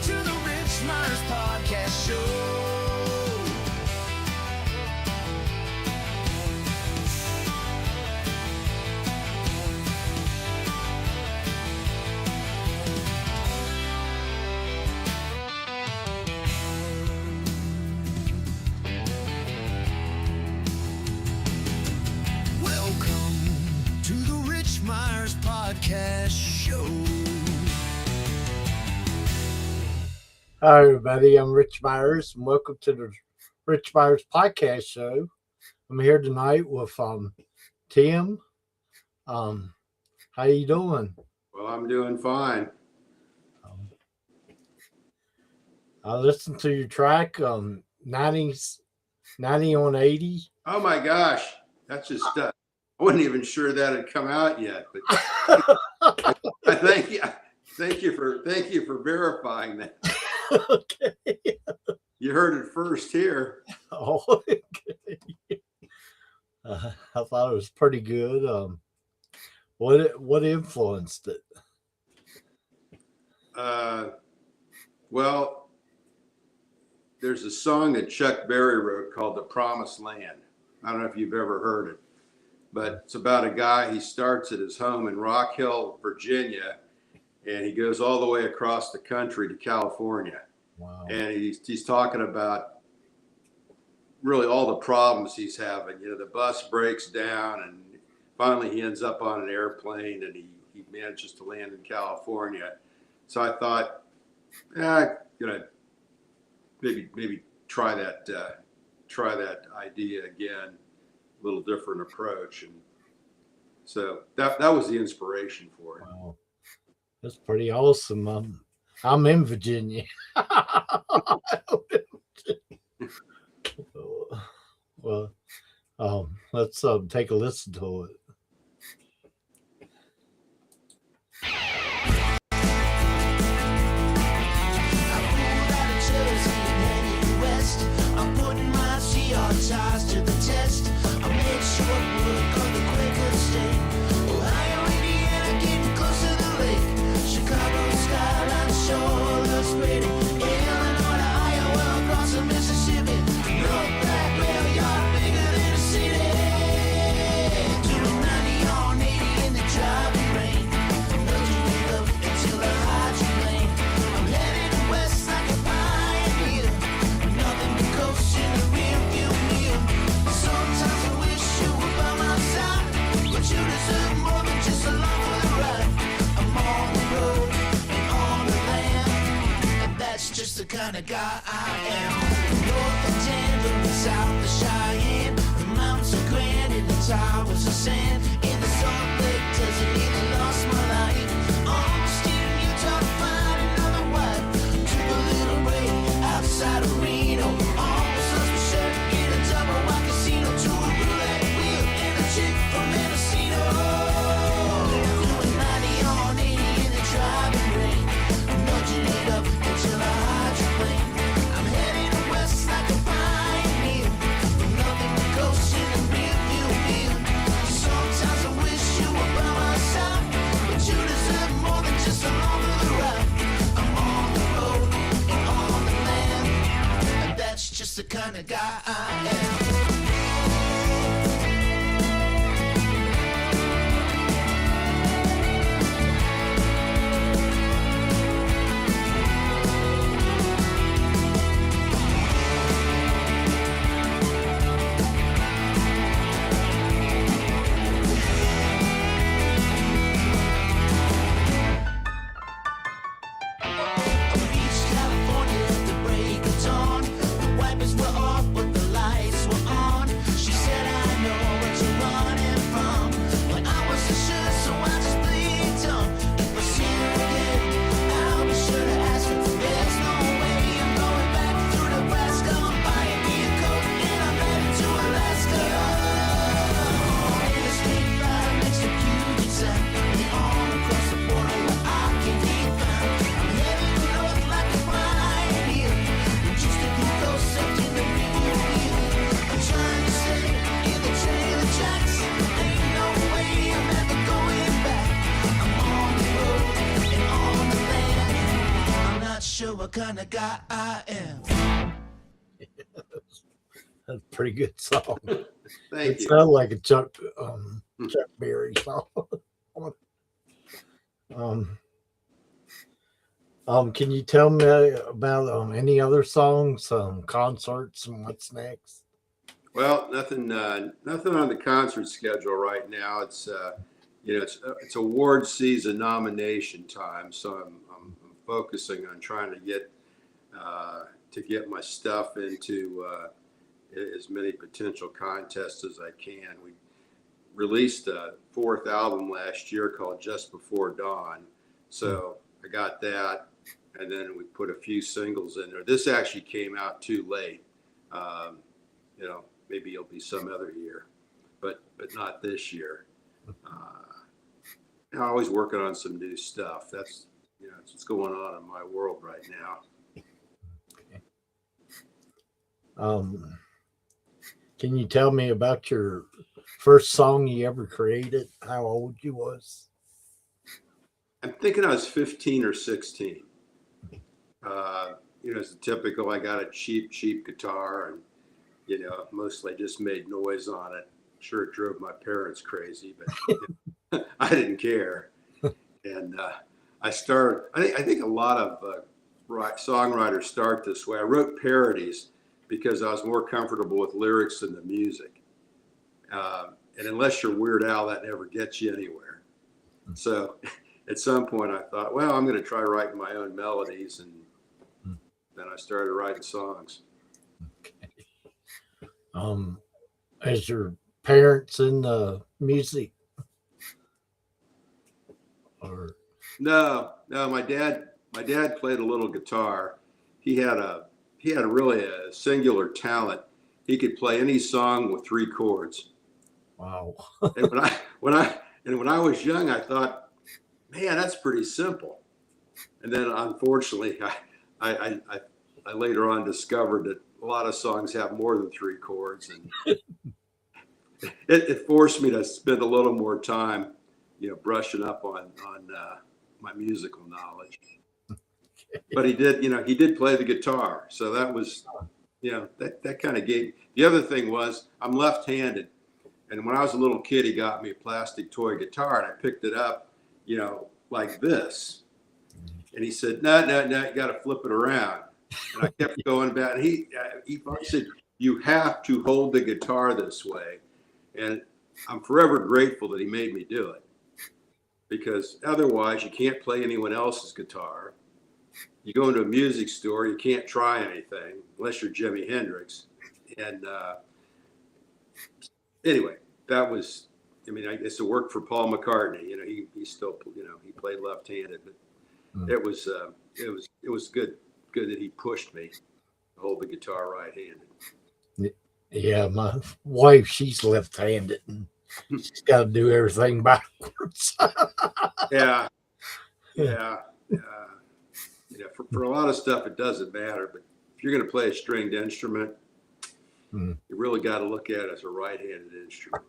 to the Rich Myers Podcast Show. Podcast Show. Hi, everybody. I'm Rich Myers, and welcome to the Rich Myers Podcast Show. I'm here tonight with Tim. How you doing? Well, I'm doing fine. I listened to your track, 90 on 80. Oh my gosh, that's just I wasn't even sure that had come out yet, but I thank you for verifying that. Okay. You heard it first here. Oh, okay. I thought it was pretty good. What influenced it? Well, there's a song that Chuck Berry wrote called "The Promised Land." I don't know if you've ever heard it, but it's about a guy. He starts at his home in Rock Hill, Virginia, and he goes all the way across the country to California. Wow. And he's talking about really all the problems he's having. You know, the bus breaks down, and finally he ends up on an airplane, and he manages to land in California. So I thought, gonna maybe try that idea again, a little different approach, and so that was the inspiration for it. Wow. That's pretty awesome. I'm in Virginia. Well, let's take a listen to it. I'm putting my CR ties to the test. I made short work of the Quaker State. Ohio, Indiana, getting close to the lake. Chicago skyline shore looks pretty. Illinois to Iowa, across the Mississippi. North Black rail yard, bigger than a city. Doing 90 on 80 in the driving rain. Nudging it up until the hydroplane. I'm headed west like a pioneer. Nothing but coast in the rear view mirror. Sometimes I wish you were by my side, but you deserve more than just along for the ride. I'm on the road and on the land, and that's just the kind of guy I am. North of Denver, south of Cheyenne, the mountains are grand and the towers of sand. In the Salt Lake Desert, even lost my life. Almost in Utah to find another wife. Took a little break outside of Reno. Almost lost my shirt in a double wide casino. To a roulette wheel and a chick from Mendocino. Doing 90 on 80 in the driving rain. Nudging it up until I hydroplane. I'm heading west like a pioneer. Nothing but ghosts in the rear view mirror. Sometimes I wish you were by my side, but you deserve more than just along for the ride. I'm on the road and on the land, and that's just the kind of guy I am. I reached California at the break of dawn. The wipers were off, but the lights were what kind of guy I am. That's a pretty good song. Thank It you. sounded like a Chuck Berry song. Can you tell me about any other songs, concerts, and what's next? Well, nothing on the concert schedule right now. It's it's award season nomination time, so I'm focusing on trying to get my stuff into as many potential contests as I can. We released a fourth album last year called Just Before Dawn, so I got that, and then we put a few singles in there. This actually came out too late. Maybe it'll be some other year, but not this year. I'm always working on some new stuff. That's what's going on in my world right now. Can you tell me about your first song you ever created? How old you was? I'm thinking I was 15 or 16. It's the typical. I got a cheap guitar, and mostly just made noise on it. Sure, it drove my parents crazy, but I didn't care. And I started. I think a lot of songwriters start this way. I wrote parodies because I was more comfortable with lyrics than the music. And unless you're Weird Al, that never gets you anywhere. So at some point I thought, well, I'm going to try writing my own melodies. And then I started writing songs. Okay. As your parents in the music? Or No, my dad played a little guitar. He had really a singular talent. He could play any song with 3 chords. wow. And when I was young, I thought, man, that's pretty simple. And then unfortunately, I later on discovered that a lot of songs have more than 3 chords, and it forced me to spend a little more time, brushing up on my musical knowledge. But he did play the guitar, so that was, that kind of gave. The other thing was I'm left-handed, and when I was a little kid, he got me a plastic toy guitar, and I picked it up, like this, and he said, no, you got to flip it around. And I kept going back, and he said, you have to hold the guitar this way. And I'm forever grateful that he made me do it, because otherwise you can't play anyone else's guitar. You go into a music store, you can't try anything unless you're Jimi Hendrix. And anyway, that was, I guess it worked for Paul McCartney. He still, he played left-handed, but it was good that he pushed me to hold the guitar right-handed. Yeah, my wife, she's left-handed, and she's got to do everything backwards. Yeah. For a lot of stuff, it doesn't matter. But if you're going to play a stringed instrument, you really got to look at it as a right-handed instrument.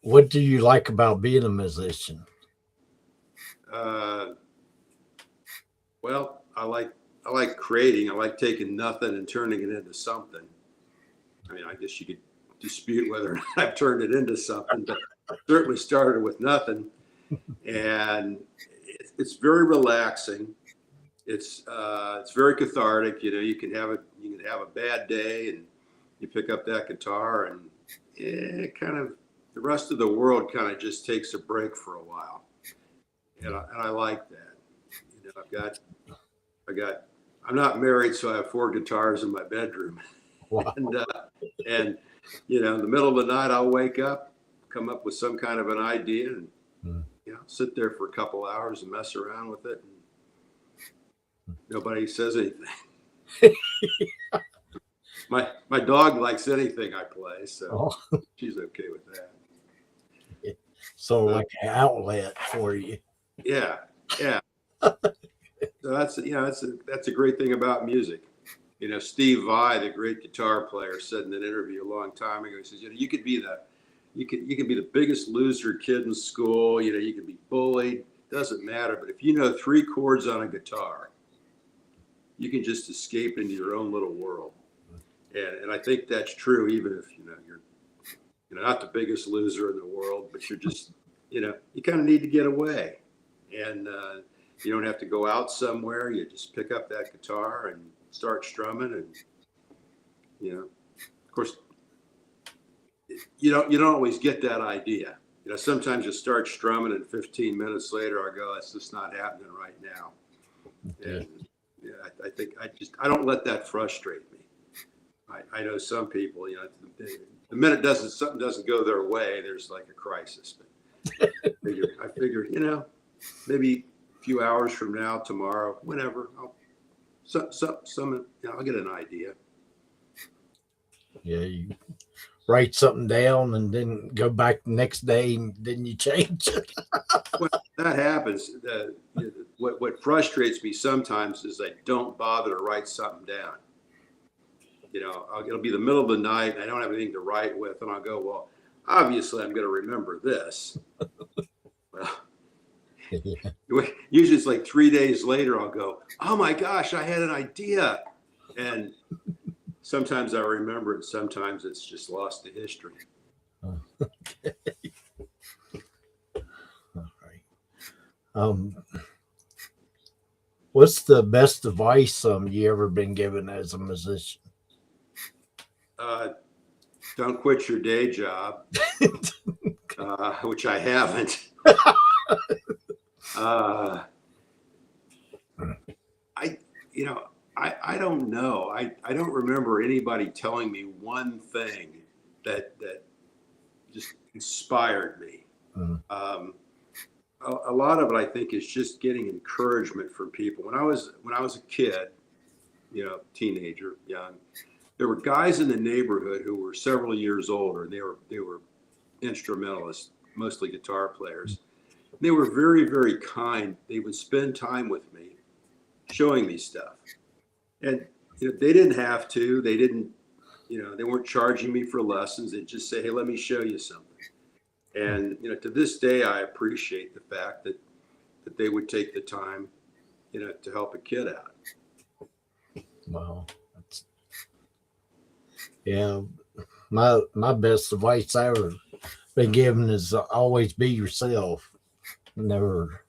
What do you like about being a musician? Well, I like creating. I like taking nothing and turning it into something. I guess you could dispute whether or not I've turned it into something, but I certainly started with nothing. And it's very relaxing. It's very cathartic. You can have a bad day, and you pick up that guitar, and it kind of, the rest of the world kind of just takes a break for a while. And I like that. I'm not married, so I have 4 guitars in my bedroom. Wow. And in the middle of the night, I'll wake up, come up with some kind of an idea, and sit there for a couple hours and mess around with it. And nobody says anything. My dog likes anything I play, so she's okay with that. So like an outlet for you. Yeah. So that's a great thing about music. Steve Vai, the great guitar player, said in an interview a long time ago, he says, you could be you can be the biggest loser kid in school. You can be bullied. Doesn't matter. But if you know 3 chords on a guitar, you can just escape into your own little world. And I think that's true, even if you're not the biggest loser in the world, but you're just you kind of need to get away, and you don't have to go out somewhere. You just pick up that guitar and start strumming, and of course, you don't always get that idea. Sometimes you start strumming, and 15 minutes later, I go, "That's just not happening right now." And I think I don't let that frustrate me. I know some people, the minute something doesn't go their way, there's like a crisis. But I figure, maybe a few hours from now, tomorrow, whenever, I'll get an idea. Yeah, you write something down and then go back the next day, and then you change it. Well, that happens. What frustrates me sometimes is I don't bother to write something down. It'll be the middle of the night and I don't have anything to write with, and I'll go, well, obviously I'm going to remember this. Well, usually it's like 3 days later, I'll go, oh my gosh, I had an idea. And sometimes I remember it. Sometimes it's just lost to history. Okay. All right. What's the best advice you ever been given as a musician? Don't quit your day job, which I haven't. I don't know. I don't remember anybody telling me one thing that just inspired me. Mm. A lot of it, I think, is just getting encouragement from people. When I was a kid, teenager, young, there were guys in the neighborhood who were several years older, and they were instrumentalists, mostly guitar players. They were very, very kind. They would spend time with me, showing me stuff, and they didn't have to. They didn't, they weren't charging me for lessons. They'd just say, "Hey, let me show you something." And to this day, I appreciate the fact that they would take the time, to help a kid out. Wow. Yeah. My best advice I ever been given is always be yourself. Never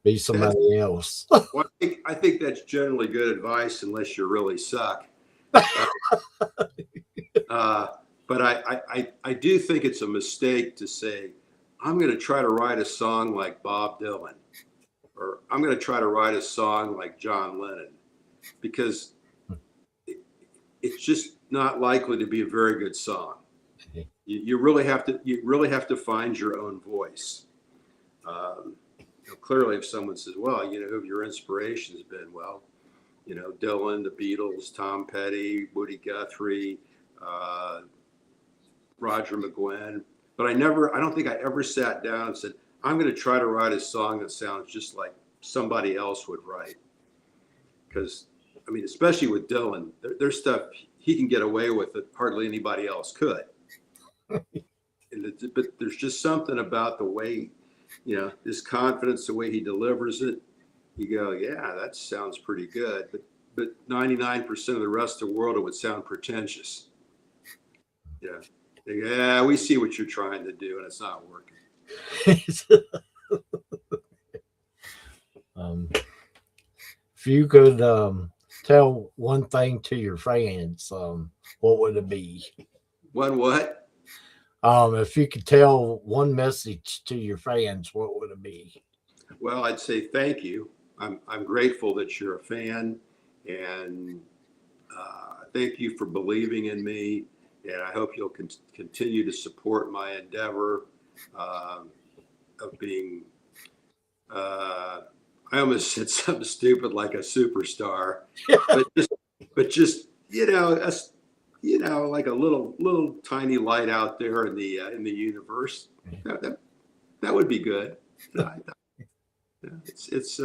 be somebody else. Well, I think that's generally good advice, unless you really suck. But I do think it's a mistake to say, I'm going to try to write a song like Bob Dylan, or I'm going to try to write a song like John Lennon, because it's just not likely to be a very good song. You really have to find your own voice. Clearly, if someone says, well, who have your inspirations been? Well, Dylan, the Beatles, Tom Petty, Woody Guthrie, Roger McGuinn. But I don't think I ever sat down and said, I'm going to try to write a song that sounds just like somebody else would write. Because, especially with Dylan, there's stuff he can get away with that hardly anybody else could. But there's just something about the way, his confidence, the way he delivers it. You go, yeah, that sounds pretty good. But 99% of the rest of the world, it would sound pretentious. Yeah. They go, yeah, we see what you're trying to do, and it's not working. If you could tell one thing to your fans, what would it be? One what? If you could tell one message to your fans, what would it be? Well, I'd say thank you. I'm grateful that you're a fan, and thank you for believing in me. And I hope you'll continue to support my endeavor of being, I almost said something stupid like a superstar, but just like a little tiny light out there in the universe. That would be good. It's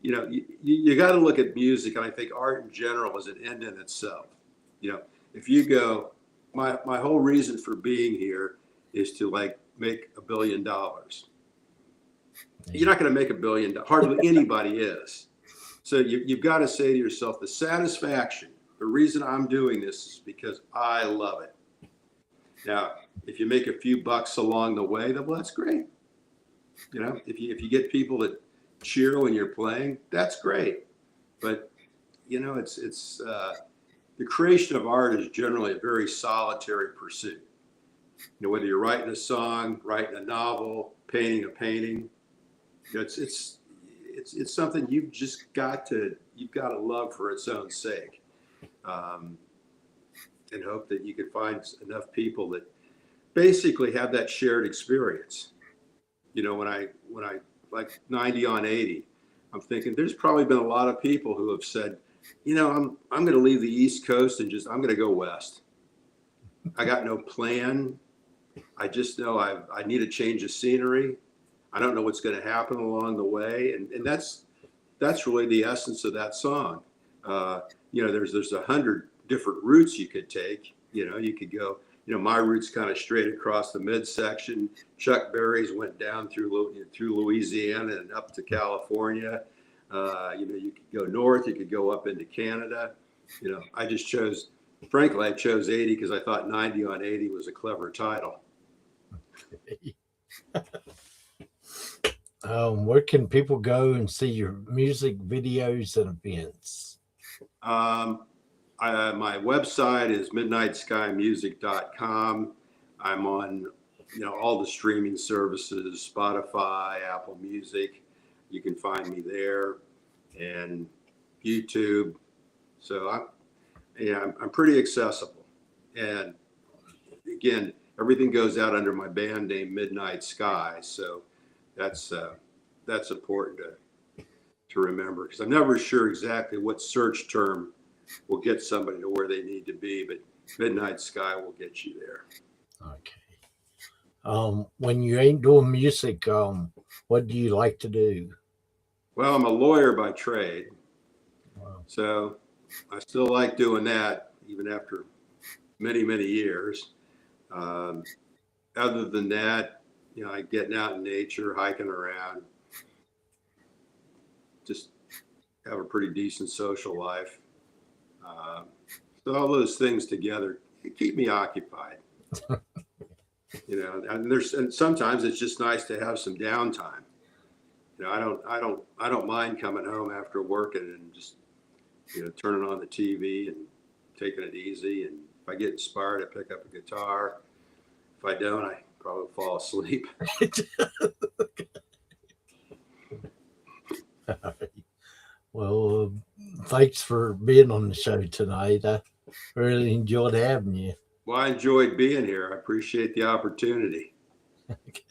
you got to look at music, and I think art in general is an end in itself. If you go, my whole reason for being here is to like make $1 billion. You're not going to make $1 billion. Hardly anybody is. So you've got to say to yourself, the satisfaction, the reason I'm doing this is because I love it. Now, if you make a few bucks along the way, then well, that's great. You know, if you get people that cheer when you're playing, that's great. But you know, it's the creation of art is generally a very solitary pursuit. You know, whether you're writing a song, writing a novel, painting a painting, you know, it's something you've got to love for its own sake, and hope that you can find enough people that basically have that shared experience. You know, when I like 90 on 80, I'm thinking there's probably been a lot of people who have said, you know, I'm going to leave the East Coast and I'm going to go west. I got no plan. I just know I need a change of scenery. I don't know what's going to happen along the way, and that's really the essence of that song. You know, there's 100 different routes you could take. You know, you could go. You know, my route's kind of straight across the midsection. Chuck Berry's went down through Louisiana and up to California. You know, you could go north. You could go up into Canada. You know, I chose 80 because I thought 90 on 80 was a clever title. Where can people go and see your music videos and events? My website is midnightskymusic.com. I'm on, you know, all the streaming services, Spotify, Apple Music. You can find me there, and YouTube. So I'm pretty accessible. And again, everything goes out under my band name, Midnight Sky. So that's important to remember, because I'm never sure exactly what search term will get somebody to where they need to be, but Midnight Sky will get you there. Okay. When you ain't doing music, what do you like to do? Well, I'm a lawyer by trade. Wow. So I still like doing that even after many, many years. Other than that, you know, like getting out in nature, hiking around, just have a pretty decent social life. So all those things together keep me occupied. You know, and sometimes it's just nice to have some downtime. You know, I don't mind coming home after working and just, you know, turning on the TV and taking it easy. And if I get inspired, I pick up a guitar. If I don't, I probably fall asleep. Well, thanks for being on the show tonight. I really enjoyed having you. Well, I enjoyed being here. I appreciate the opportunity. Okay.